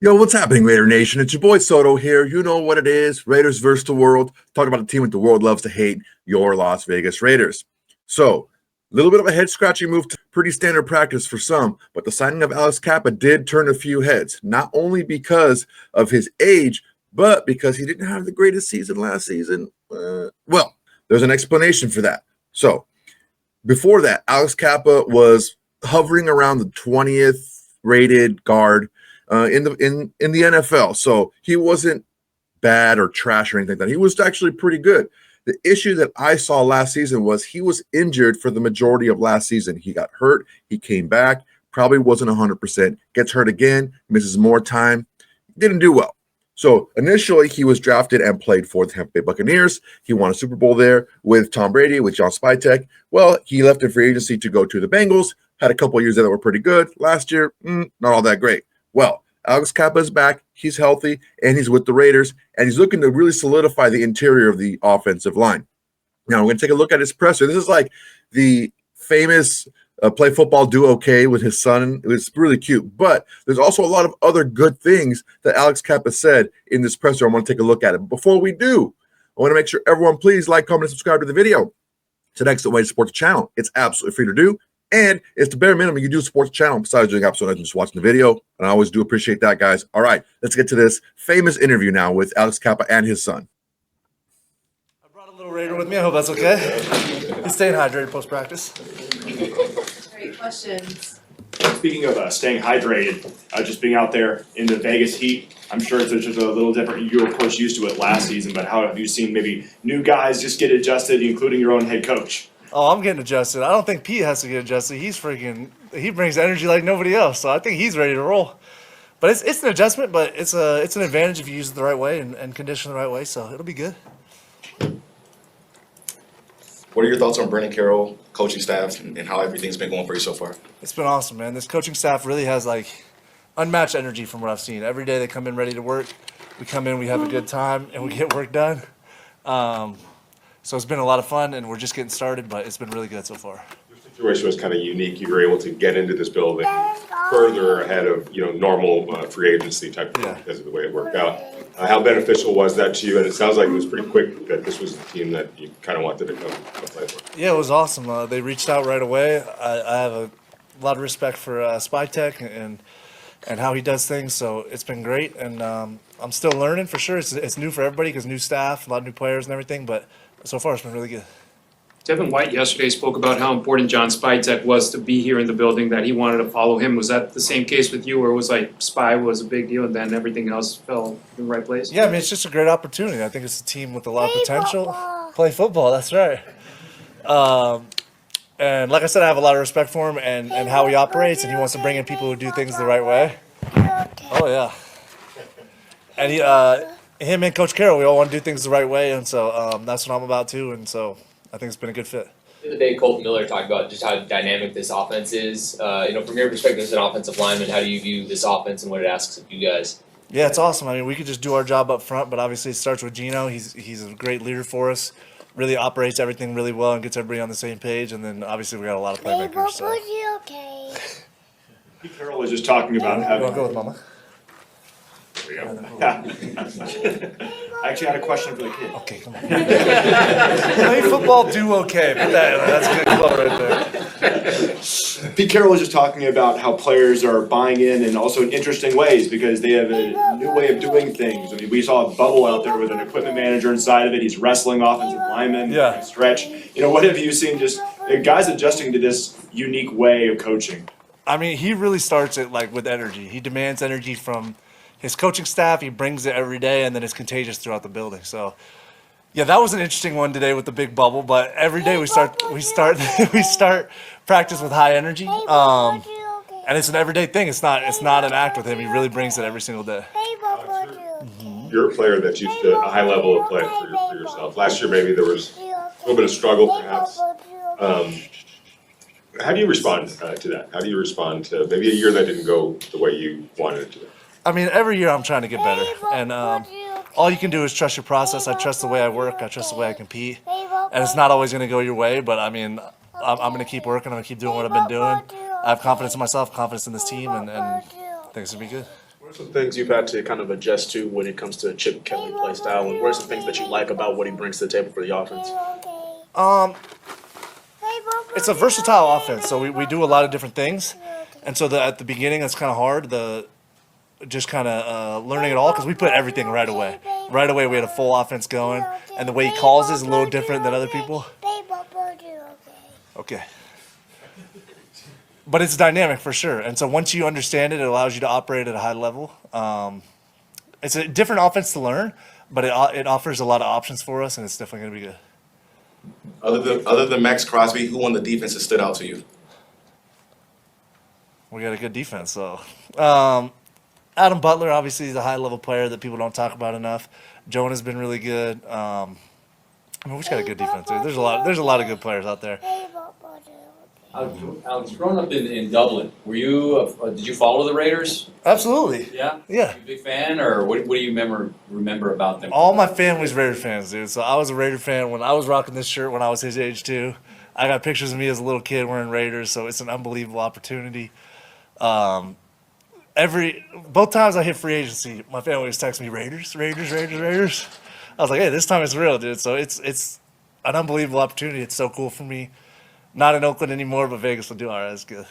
Yo, what's happening, Raider Nation? It's your boy Soto here. You know what it is. Raiders versus the world. Talk about a team that the world loves to hate, your Las Vegas Raiders. So, a little bit of a head-scratching move, to pretty standard practice for some, but the signing of Alex Cappa did turn a few heads, not only because of his age, but because he didn't have the greatest season last season. Well, there's an explanation for that. So, before that, Alex Cappa was hovering around the 20th rated guard in the NFL. So he wasn't bad or trash or anything like that. He was actually pretty good. The issue that I saw last season was he was injured for the majority of last season. He got hurt. He came back. Probably wasn't 100%. Gets hurt again. Misses more time. Didn't do well. So initially, he was drafted and played for the Tampa Bay Buccaneers. He won a Super Bowl there with Tom Brady, with John Spytek. Well, he left in free agency to go to the Bengals. Had a couple of years there that were pretty good. Last year, not all that great. Well, Alex Cappa is back. He's healthy, and he's with the Raiders, and he's looking to really solidify the interior of the offensive line. Now, we're going to take a look at his presser. This is like the famous play football, do okay with his son. It's really cute. But there's also a lot of other good things that Alex Cappa said in this presser. I want to take a look at it. Before we do, I want to make sure everyone please like, comment, and subscribe to the video. It's an excellent way to support the channel. It's absolutely free to do. And it's the bare minimum you do support the channel besides doing absolutely nothing, just watching the video. And I always do appreciate that, guys. All right, let's get to this famous interview now with Alex Cappa and his son. I brought a little Raider with me. I hope that's okay. He's staying hydrated post-practice. Great questions. Speaking of staying hydrated, just being out there in the Vegas heat, I'm sure it's just a little different. You were, of course, used to it last season, but how have you seen maybe new guys just get adjusted, including your own head coach? Oh, I'm getting adjusted. I don't think Pete has to get adjusted. He brings energy like nobody else, so I think he's ready to roll. But it's an adjustment, but it's an advantage if you use it the right way and condition the right way, so it'll be good. What are your thoughts on Brendan Carroll, coaching staff, and how everything's been going for you so far? It's been awesome, man. This coaching staff really has like unmatched energy from what I've seen. Every day they come in ready to work. We come in, we have a good time, and we get work done. So it's been a lot of fun, and we're just getting started, but it's been really good so far. Your situation was kind of unique. You were able to get into this building further ahead of normal free agency type of thing because of the way it worked out. How beneficial was that to you? And it sounds like it was pretty quick that this was the team that you kind of wanted to come play for. Yeah, it was awesome. They reached out right away. I have a lot of respect for Spytek and how he does things, so it's been great. And I'm still learning for sure. It's new for everybody because new staff, a lot of new players and everything, but so far it's been really good. Devin White yesterday spoke about how important John Spytek was to be here in the building, that he wanted to follow him. Was that the same case with you, or was like Spy was a big deal and then everything else fell in the right place? Yeah, I mean, it's just a great opportunity. I think it's a team with a lot of potential. Play football, that's right. And like I said, I have a lot of respect for him and how he operates, and he wants to bring in people who do things the right way. Oh, yeah. And him and Coach Carroll, we all want to do things the right way, and so that's what I'm about too, and so I think it's been a good fit. The other day, Colton Miller talked about just how dynamic this offense is. From your perspective as an offensive lineman, how do you view this offense and what it asks of you guys? Yeah, it's awesome. I mean, we could just do our job up front, but obviously it starts with Gino. He's a great leader for us, really operates everything really well and gets everybody on the same page, and then obviously we got a lot of playmakers. So. Okay. Pete Carroll was just talking about You having. want to go with Mama? There we go. I actually had a question for the kid. Okay, come on. Play football, do okay. That's a good quote right there. Pete Carroll was just talking about how players are buying in also in interesting ways because they have a new way of doing things. I mean, we saw a bubble out there with an equipment manager inside of it. He's wrestling offensive linemen, stretch. What have you seen just guys adjusting to this unique way of coaching? I mean, he really starts it like with energy. He demands energy from his coaching staff. He brings it every day, and then it's contagious throughout the building. So, yeah, that was an interesting one today with the big bubble. But every day we start practice with high energy, and it's an everyday thing. It's not an act with him. He really brings it every single day. You're a player that's used to a high level of play for yourself. Last year, maybe there was a little bit of struggle, perhaps. How do you respond to that? How do you respond to maybe a year that didn't go the way you wanted it to? I mean, every year I'm trying to get better, and all you can do is trust your process. I trust the way I work. I trust the way I compete, and it's not always going to go your way, but I mean, I'm going to keep working. I'm going to keep doing what I've been doing. I have confidence in myself, confidence in this team, and I think it's going to be good. What are some things you've had to kind of adjust to when it comes to Chip Kelly play style, and what are some things that you like about what he brings to the table for the offense? It's a versatile offense, so we do a lot of different things, and so at the beginning it's kind of hard, just kind of learning it all, because we put everything right away. Right away we had a full offense going, and the way he calls is a little different than other people. Okay. But it's dynamic for sure, and so once you understand it, it allows you to operate at a high level. It's a different offense to learn, but it offers a lot of options for us, and it's definitely going to be good. Other than Maxx Crosby, who on the defense has stood out to you? We got a good defense, so Adam Butler obviously is a high level player that people don't talk about enough. Jonah's been really good. I mean, we just got a good defense, dude. There's a lot of good players out there. Alex, growing up in Dublin, were you did you follow the Raiders? Absolutely. Yeah. Yeah. You a big fan, or what do you remember about them? All my family's Raider fans, dude. So I was a Raider fan when I was rocking this shirt when I was his age too. I got pictures of me as a little kid wearing Raiders, so it's an unbelievable opportunity. Both times I hit free agency, my family was texting me Raiders. I was like, hey, this time it's real, dude. So it's an unbelievable opportunity. It's so cool for me. Not in Oakland anymore, but Vegas will do all right. That's good.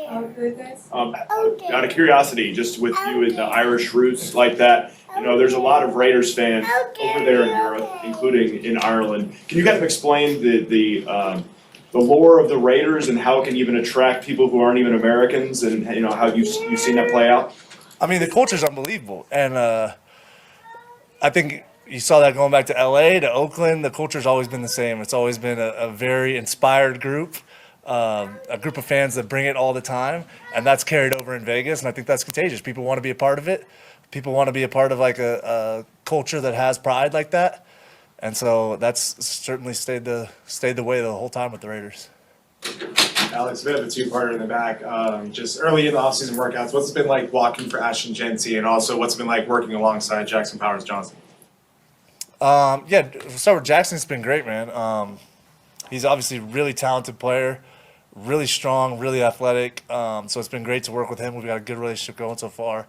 Out of curiosity, just with you and the Irish roots like that, you know, there's a lot of Raiders fans over there in Europe, including in Ireland. Can you kind of explain the lore of the Raiders and how it can even attract people who aren't even Americans, and you know how you've seen that play out? I mean, the culture's unbelievable, and I think you saw that going back to LA, to Oakland. The culture's always been the same. It's always been a very inspired group, a group of fans that bring it all the time, and that's carried over in Vegas, and I think that's contagious. People want to be a part of it. People want to be a part of like a culture that has pride like that, and so that's certainly stayed the way the whole time with the Raiders. Alex, a bit of a two-parter in the back. Just early in the offseason workouts, what's it been like walking for Ashton Genty, and also what's it been like working alongside Jackson Powers-Johnson? Yeah, we'll start with Jackson. It's been great, man. He's obviously a really talented player, really strong, really athletic. So it's been great to work with him. We've got a good relationship going so far.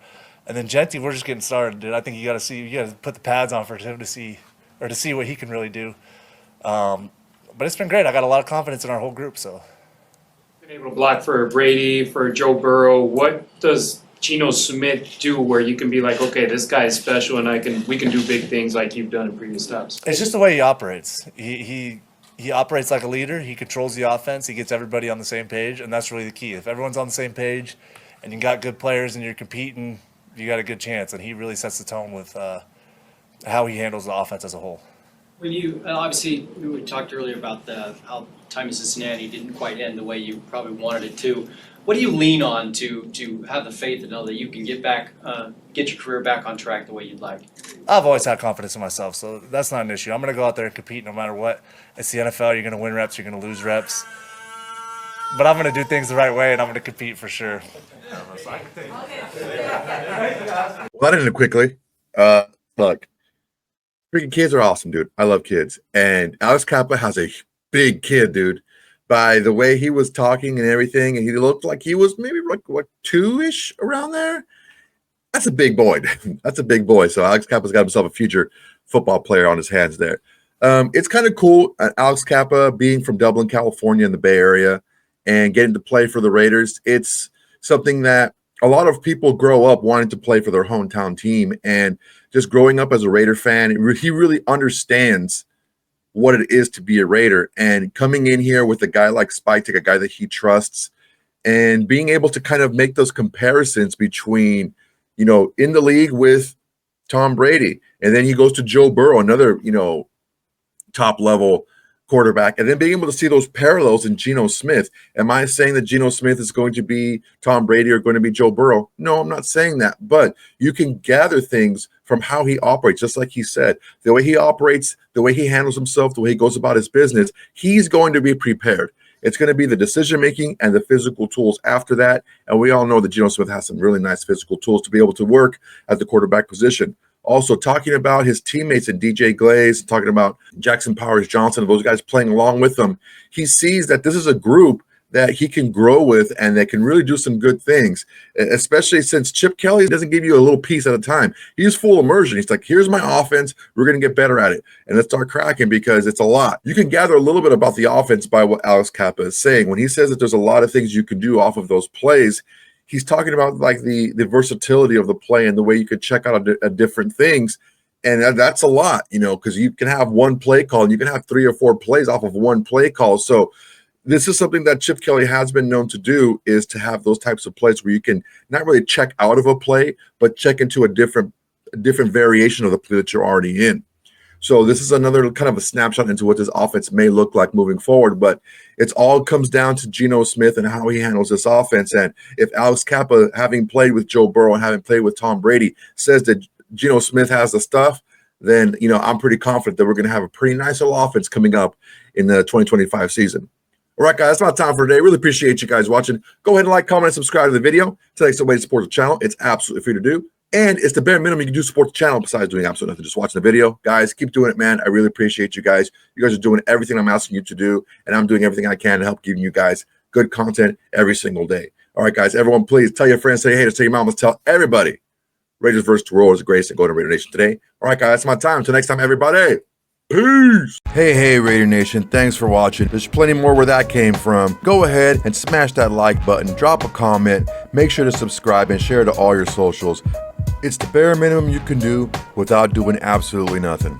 And then Genty, we're just getting started, dude. I think you got to put the pads on for him to see what he can really do. But it's been great. I got a lot of confidence in our whole group. So. Been able to block for Brady, for Joe Burrow. What does Geno Smith do where you can be like, okay, this guy is special, and we can do big things like you've done in previous stops? It's just the way he operates. He operates like a leader. He controls the offense. He gets everybody on the same page, and that's really the key. If everyone's on the same page, and you got good players, and you're competing, you got a good chance. And he really sets the tone with how he handles the offense as a whole. When you obviously we talked earlier about how time in Cincinnati didn't quite end the way you probably wanted it to. What do you lean on to have the faith to know that you can get your career back on track the way you'd like? I've always had confidence in myself, so that's not an issue. I'm going to go out there and compete no matter what. It's the NFL. You're going to win reps. You're going to lose reps. But I'm going to do things the right way, and I'm going to compete for sure. Well, that ended quickly. Look, freaking kids are awesome, dude. I love kids. And Alex Cappa has a big kid, dude. By the way he was talking and everything, and he looked like he was maybe like, what, 2-ish around there? That's a big boy. That's a big boy. So Alex Cappa's got himself a future football player on his hands there. It's kind of cool, Alex Cappa being from Dublin, California in the Bay Area and getting to play for the Raiders. It's something that a lot of people grow up wanting to play for their hometown team, and just growing up as a Raider fan, he really understands what it is to be a Raider, and coming in here with a guy like Spike, a guy that he trusts, and being able to kind of make those comparisons between, you know, in the league with Tom Brady, and then he goes to Joe Burrow, another, you know, top level quarterback, and then being able to see those parallels in Geno Smith. Am I saying that Geno Smith is going to be Tom Brady or going to be Joe Burrow? No, I'm not saying that, but you can gather things from how he operates, just like he said, the way he operates, the way he handles himself, the way he goes about his business. He's going to be prepared. It's going to be the decision-making and the physical tools after that, and we all know that Geno Smith has some really nice physical tools to be able to work at the quarterback position. Also, talking about his teammates and DJ Glaze, talking about Jackson Powers-Johnson, those guys playing along with him, he sees that this is a group that he can grow with and that can really do some good things, especially since Chip Kelly doesn't give you a little piece at a time. He's full immersion. He's like, here's my offense. We're going to get better at it. And let's start cracking because it's a lot. You can gather a little bit about the offense by what Alex Cappa is saying. When he says that there's a lot of things you can do off of those plays, he's talking about like the versatility of the play and the way you could check out different things. And that's a lot, you know, because you can have one play call and you can have 3 or 4 plays off of one play call. So this is something that Chip Kelly has been known to do, is to have those types of plays where you can not really check out of a play, but check into a different variation of the play that you're already in. So this is another kind of a snapshot into what this offense may look like moving forward, but it's all comes down to Geno Smith and how he handles this offense. And if Alex Cappa, having played with Joe Burrow and having played with Tom Brady, says that Geno Smith has the stuff, then, you know, I'm pretty confident that we're going to have a pretty nice little offense coming up in the 2025 season. All right, guys, that's my time for today. Really appreciate you guys watching. Go ahead and like, comment, and subscribe to the video. Tell some way to support the channel. It's absolutely free to do. And it's the bare minimum you can do to support the channel besides doing absolutely nothing, just watching the video. Guys, keep doing it, man. I really appreciate you guys. You guys are doing everything I'm asking you to do, and I'm doing everything I can to help giving you guys good content every single day. All right, guys, everyone, please tell your friends, tell your haters, tell your mamas, tell everybody. Raiders versus the world is the greatest, and go to Raider Nation today. All right, guys, that's my time. Until next time, everybody. Peace. Hey, Raider Nation. Thanks for watching. There's plenty more where that came from. Go ahead and smash that like button. Drop a comment. Make sure to subscribe and share to all your socials. It's the bare minimum you can do without doing absolutely nothing.